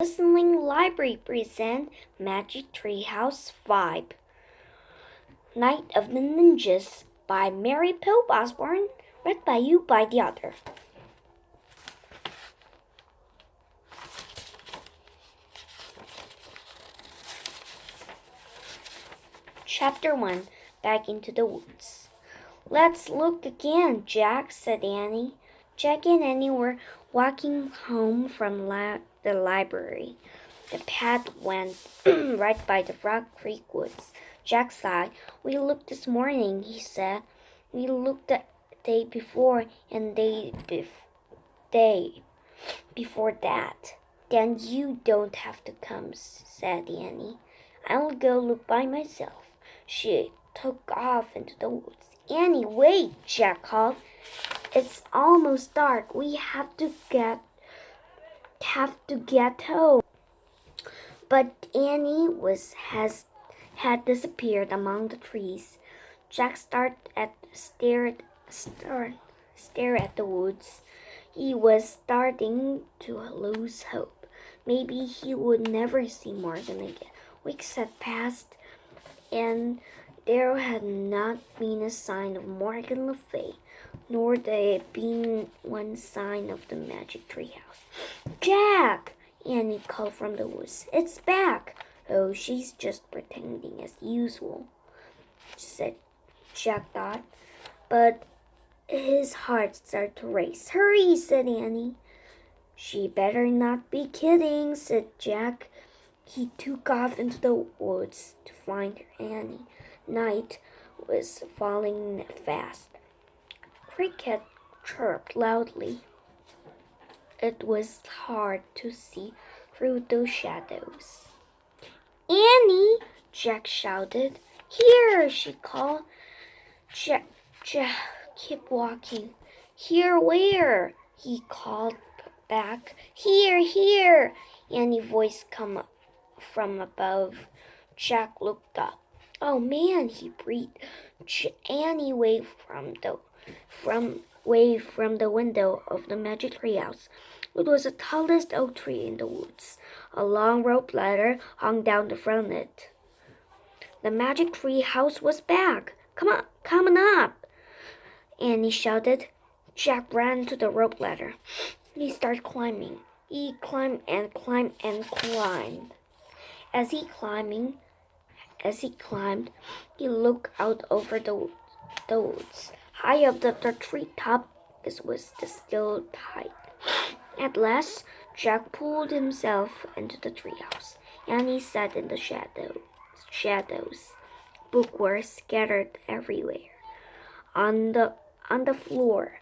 Listening Library present Magic Treehouse Vibe. Night of the Ninjas by Mary Pope Osborne, read by you by the author. Chapter 1, Back into the Woods. Let's look again, Jack, said Annie. Jack and Annie were walking home from the library. The path went right by the Frog Creek woods. Jack sighed. We looked this morning, he said. We looked the day before and day before that. Then you don't have to come, said Annie. I'll go look by myself. She took off into the woods. Annie, wait, Jack called. It's almost dark. We have to get home. But Annie had disappeared among the trees. Jack stared at the woods. He was starting to lose hope. Maybe he would never see Morgan again. Weeks had passed, and there had not been a sign of Morgan Le Fay, nor had there been one sign of the magic treehouse. Jack! Annie called from the woods. It's back! Oh, she's just pretending as usual, said Jack thought. But his heart started to race. Hurry, said Annie. She better not be kidding, said Jack. He took off into the woods to find Annie. Night was falling fast. Cricket chirped loudly. It was hard to see through those shadows. Annie, Jack shouted. Here, she called. Jack, keep walking. Here where? He called back. Here. Annie's voice come from above. Jack looked up. Oh man, he breathed. Annie waved from the window of the magic treehouse. It was the tallest oak tree in the woods. A long rope ladder hung down from it. The magic tree house was back. Come up! Annie shouted. Jack ran to the rope ladder. He started climbing. He climbed and climbed and climbed. As he climbed, he looked out over the woods. High up at the treetop was the still tide. At last, Jack pulled himself into the treehouse. Annie sat in the shadows. Books were scattered everywhere. On the floor.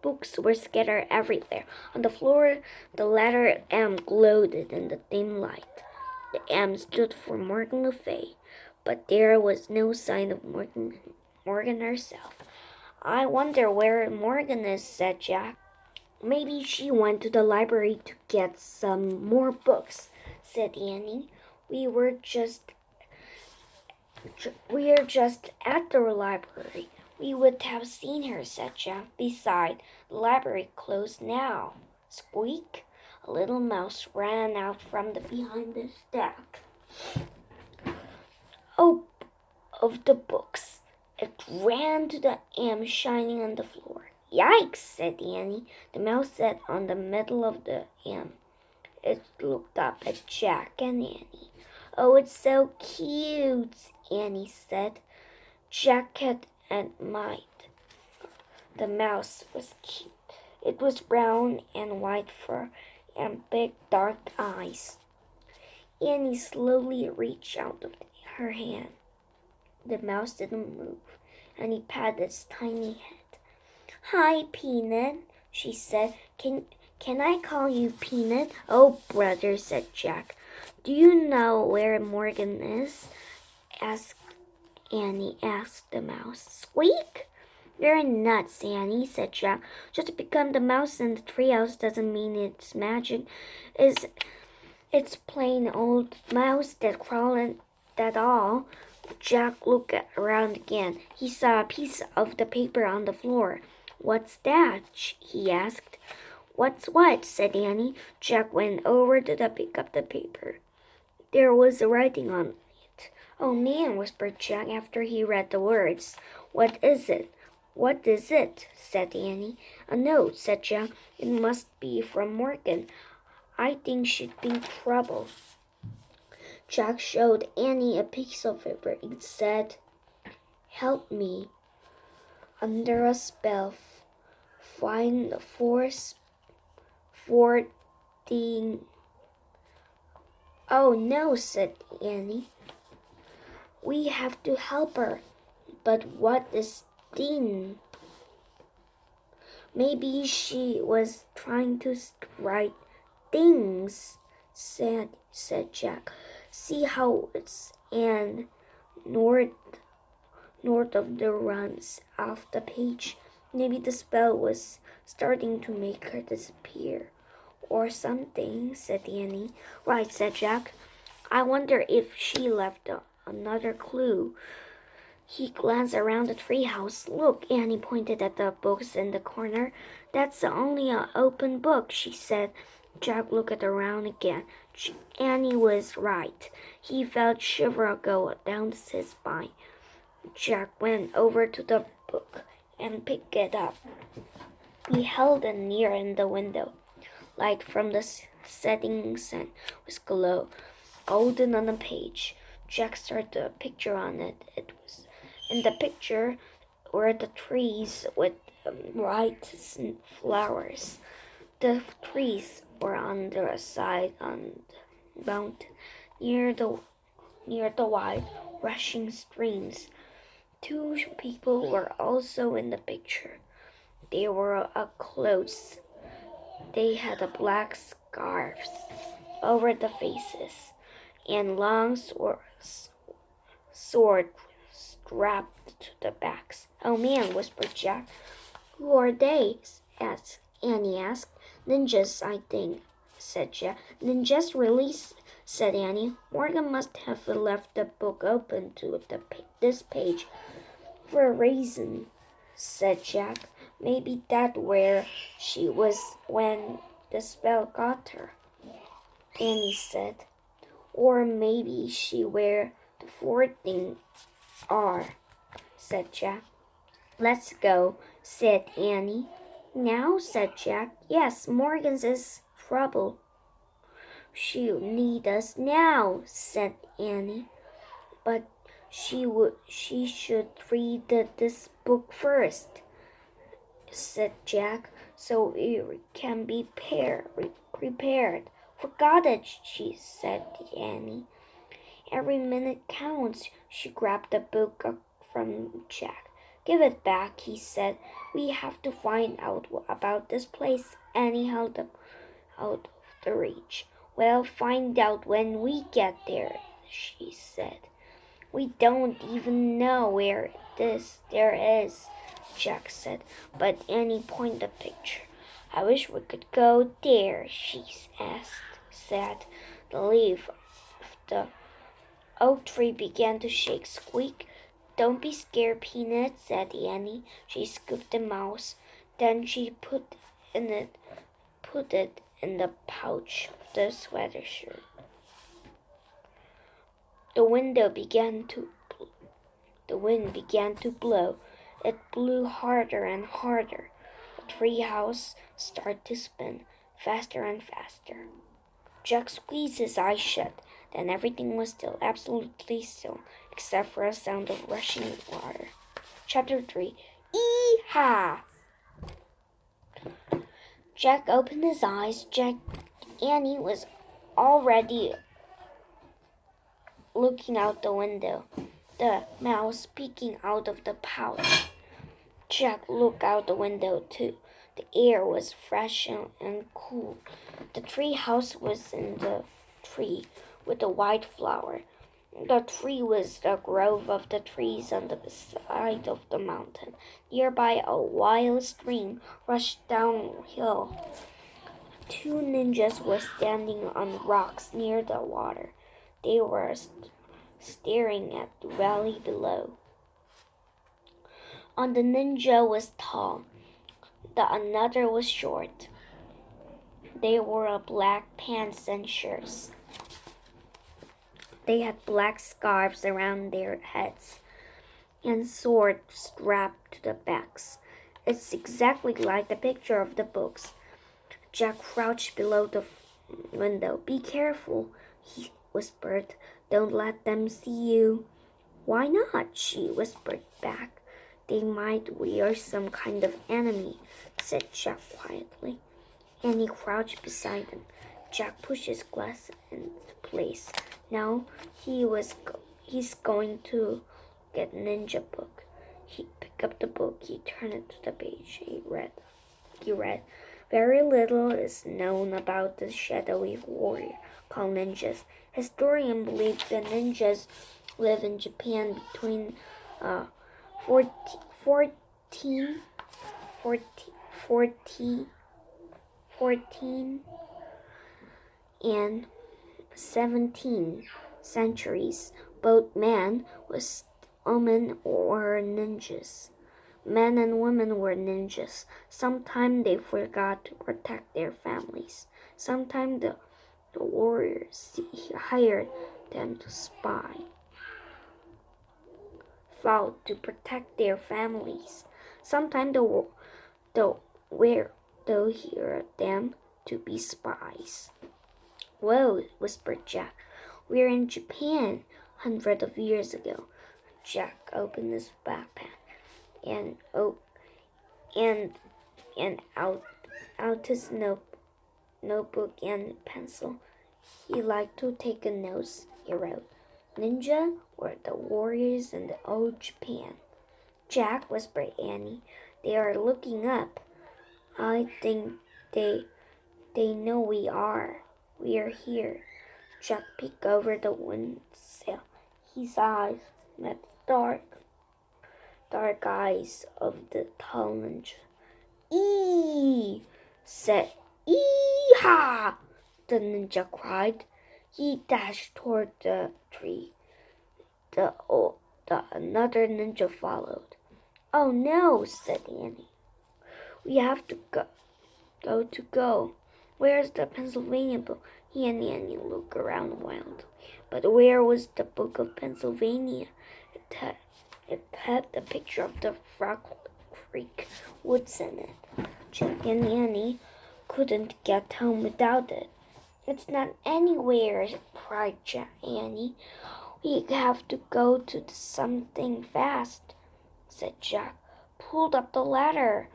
Books were scattered everywhere. On the floor, the letter M glowed in the dim light. The M stood for Morgan Le Fay, but there was no sign of Morgan herself. I wonder where Morgan is, said Jack. Maybe she went to the library to get some more books, said Annie. We're just at the library. We would have seen her, said Jack. Besides, the library closed now. Squeak! A little mouse ran out from behind the stack of the books. It ran to the M shining on the floor. Yikes, said Annie. The mouse sat on the middle of the M. It looked up at Jack and Annie. Oh, it's so cute, Annie said. Jack admired. The mouse was cute. It was brown and white fur and big dark eyes. Annie slowly reached out her hand. The mouse didn't move. Annie patted its tiny head. Hi, Peanut, she said. Can I call you Peanut? Oh, brother, said Jack. Do you know where Morgan is? Annie asked the mouse. Squeak! You're nuts, Annie, said Jack. Just because the mouse in the treehouse doesn't mean it's magic. It's plain old mouse that crawled that all. Jack looked around again. He saw a piece of the paper on the floor. What's that? He asked. What's what? Said Annie. Jack went over to pick up the paper. There was writing on it. Oh man, whispered Jack after he read the words. What is it? What is it? Said Annie. A note, said Jack. It must be from Morgan. I think she'd be in trouble. Jack showed Annie a piece of paper. It said, Help me. Under a spell. Find the force for the... Oh no, said Annie. We have to help her. But what is Dean? Maybe she was trying to write things, said Jack. See how it's north of the runs off the page. Maybe the spell was starting to make her disappear. Or something, said Annie. Right, said Jack. I wonder if she left another clue. He glanced around the treehouse. Look, Annie pointed at the books in the corner. That's the only open book, she said. Jack looked around again. Annie was right. He felt shiver go down his spine. Jack went over to the book and picked it up. He held it near in the window. Light from the setting sun was golden on the page. Jack started a picture on it. It was in the picture were the trees with bright flowers. The trees were on the side on the mountain near the wide rushing streams. Two people were also in the picture. They were close. They had black scarves over the faces and long swords strapped to the backs. Oh man, whispered Jack. Who are they? Annie asked. Ninjas, I think, said Jack. Ninjas, really? Said Annie. Morgan must have left the book open to this page for a reason, said Jack. Maybe that's where she was when the spell got her, Annie said. Or maybe she where the four things are, said Jack. Let's go, said Annie. Now, said Jack. Yes, Morgan's is trouble. She'll need us now, said Annie. But she should read this book first, said Jack, so it can be prepared. Forgot it, said Annie. Every minute counts. She grabbed the book up from Jack. Give it back, he said. We have to find out about this place. Annie held it out of the reach. Well, find out when we get there, she said. We don't even know where there is, Jack said, but Annie pointed the picture. I wish we could go there, she said. The leaf of the oak tree began to shake. Squeak. Don't be scared, Peanut, said Annie. She scooped the mouse. Then she put it in the pouch of the sweater shirt. The wind began to blow. It blew harder and harder. The treehouse started to spin faster and faster. Jack squeezed his eyes shut. Then everything was still, absolutely still, except for a sound of rushing water. Chapter 3. Ee-ha! Jack opened his eyes. Annie was already looking out the window, the mouse peeking out of the pouch. Jack looked out the window too. The air was fresh and cool. The tree house was in the tree with a white flower. The tree was the grove of the trees on the side of the mountain. Nearby, a wild stream rushed downhill. Two ninjas were standing on rocks near the water. They were staring at the valley below. On the ninja was tall, the another was short. They wore black pants and shirts. They had black scarves around their heads and swords strapped to the backs. It's exactly like the picture of the books. Jack crouched below the window. Be careful, he whispered. Don't let them see you. Why not? She whispered back. They might wear some kind of enemy, said Jack quietly. Annie crouched beside him. Jack pushed his glass into place. Now he's going to get Ninja Book. He picked up the book. He turned it to the page. He read. Very little is known about the shadowy warrior called ninjas. Historians believe the ninjas live in Japan between 14, 14 and 17 centuries. Both men was women or ninjas. Men and women were ninjas. Sometimes they forgot to protect their families. Sometimes the warriors hired them to spy, fought to protect their families. Sometimes the they hired them to be spies. Whoa, whispered Jack. We're in Japan, hundreds of years ago. Jack opened his backpack and out his notebook and pencil. He liked to take a notes. He wrote, Ninja were the warriors in the old Japan. Jack, whispered Annie. They are looking up. I think they know we are. We are here. Jack peeked over the windsill. His eyes met the dark eyes of the tall ninja. Said, Ee-ha! The ninja cried. He dashed toward the tree. Another ninja followed. Oh no, said Annie. We have to go. Where's the Pennsylvania book? He and Annie looked around wildly. But where was the book of Pennsylvania? It had the picture of the Frog Creek woods in it. Jack and Annie couldn't get home without it. It's not anywhere, cried Annie. We have to go to something fast, said Jack. Pulled up the ladder.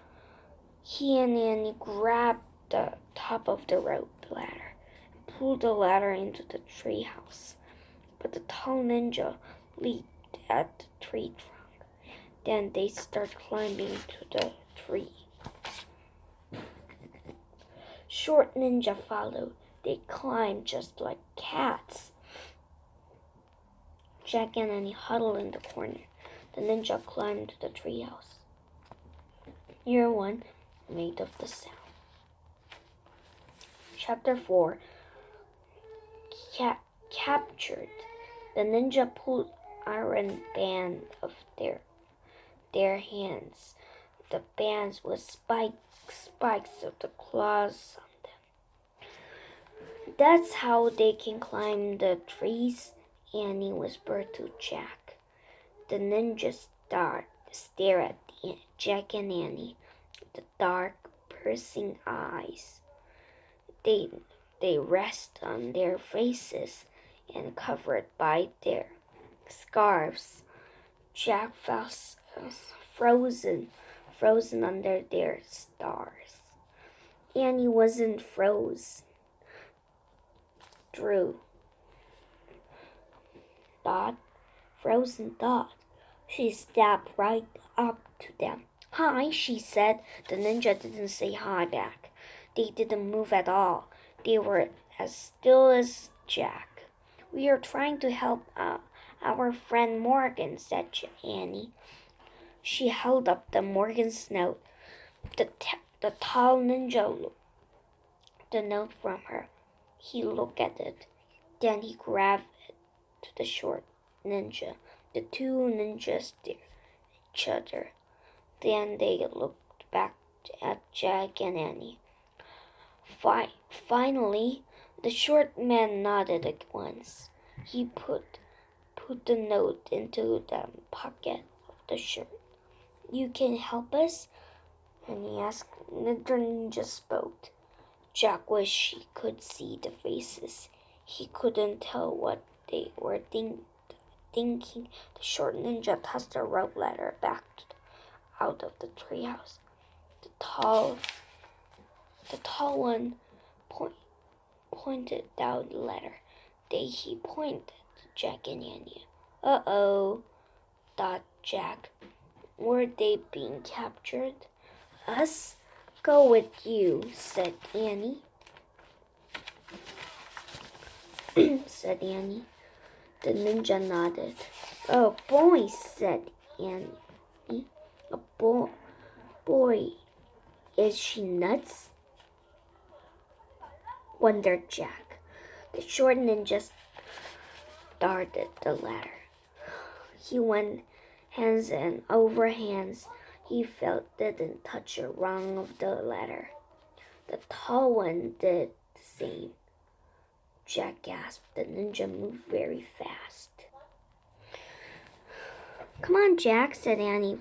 He and Annie grabbed the top of the rope ladder and pulled the ladder into the tree house. But the tall ninja leaped at the tree trunk. Then they started climbing to the tree. Short ninja followed. They climbed just like cats. Jack and Annie huddled in the corner. The ninja climbed to the treehouse. Near one made of the sound. Chapter 4. Captured. The ninja pulled iron band of their hands. The bands with spikes of the claws on them. That's how they can climb the trees, Annie whispered to Jack. The ninja stared at Jack and Annie with the dark, piercing eyes. They rest on their faces and covered by their scarves. Jack felt frozen under their stars. Annie wasn't frozen. Drew. Frozen Dot. She stepped right up to them. Hi, she said. The ninja didn't say hi back. They didn't move at all. They were as still as Jack. We are trying to help our friend Morgan, said Annie. She held up the Morgan's note. The tall ninja looked the note from her. He looked at it. Then he grabbed it to the short ninja. The two ninjas stared at each other. Then they looked back at Jack and Annie. Finally, the short man nodded at once. He put the note into the pocket of the shirt. You can help us? And he asked. The ninja spoke. Jack wished he could see the faces. He couldn't tell what they were thinking. The short ninja tossed the rope ladder back out of the treehouse. The tall one pointed down the ladder. He pointed to Jack and Annie. Uh-oh, thought Jack. Were they being captured? Us? Go with you, said Annie. said Annie. The ninja nodded. Oh, boy, said Annie. A boy. Is she nuts? Wondered Jack. The short ninja started the ladder. He went hands and over hands. He felt didn't touch a rung of the ladder. The tall one did the same. Jack gasped. The ninja moved very fast. Come on, Jack, said Annie's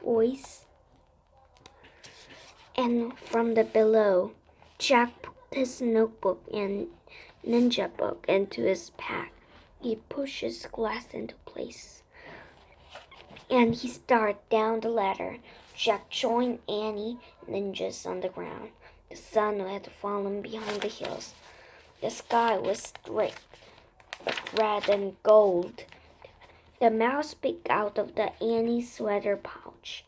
voice. And from the below, Jack put his notebook and ninja book into his pack. He pushed his glass into place. And he started down the ladder. Jack joined Annie and ninjas on the ground. The sun had fallen behind the hills. The sky was streaked with red and gold. The mouse peeked out of the Annie's sweater pouch.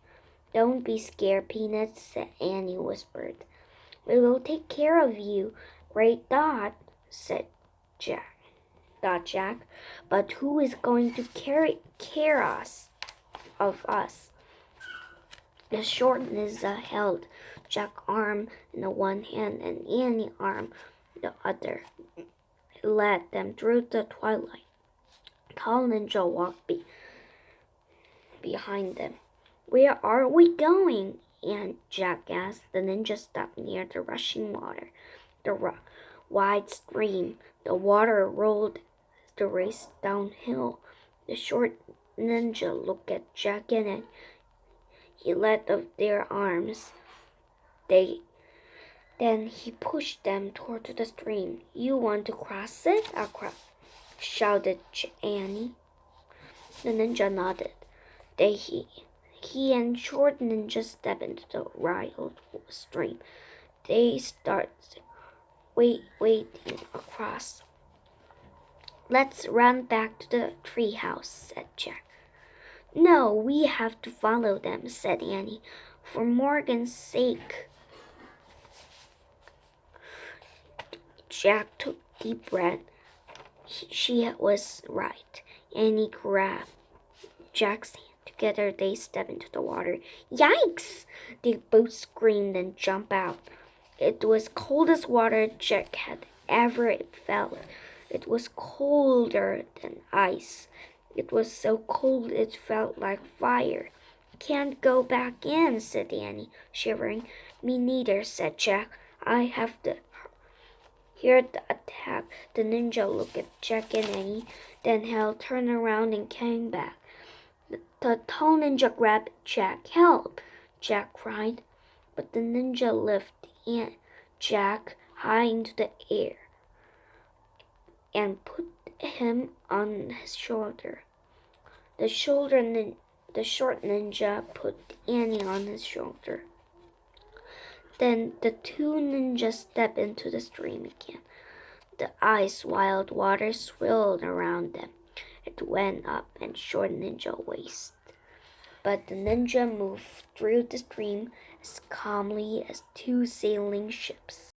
Don't be scared, Peanuts, said Annie whispered. We will take care of you, Great Dot, said Jack. But who is going to care of us? The short ninja held Jack's arm in the one hand and Annie's arm in the other. He led them through the twilight. Tall ninja walked behind them. Where are we going? And Jack asked. The ninja stopped near the rushing water, the wide stream. The water rolled as they raced downhill. The short ninja looked at Jack and he let of their arms. Then he pushed them toward the stream. You want to cross it? Shouted Annie. The ninja nodded. He and short ninja stepped into the wild stream. They started wading across. Let's run back to the treehouse, said Jack. No, we have to follow them, said Annie, for Morgan's sake. Jack took a deep breath. She was right. Annie grabbed Jack's hand. Together they stepped into the water. Yikes! They both screamed and jumped out. It was coldest water Jack had ever felt. It was colder than ice. It was so cold it felt like fire. Can't go back in, said Annie, shivering. Me neither, said Jack. I have to hear the attack. The ninja looked at Jack and Annie, then Hal turned around and came back. The tall ninja grabbed Jack. Help! Jack cried. But the ninja lifted Jack high into the air and put him on his shoulder. The short ninja put Annie on his shoulder. Then the two ninjas stepped into the stream again. The ice wild water swirled around them. It went up and short ninja waist. But the ninja moved through the stream as calmly as two sailing ships.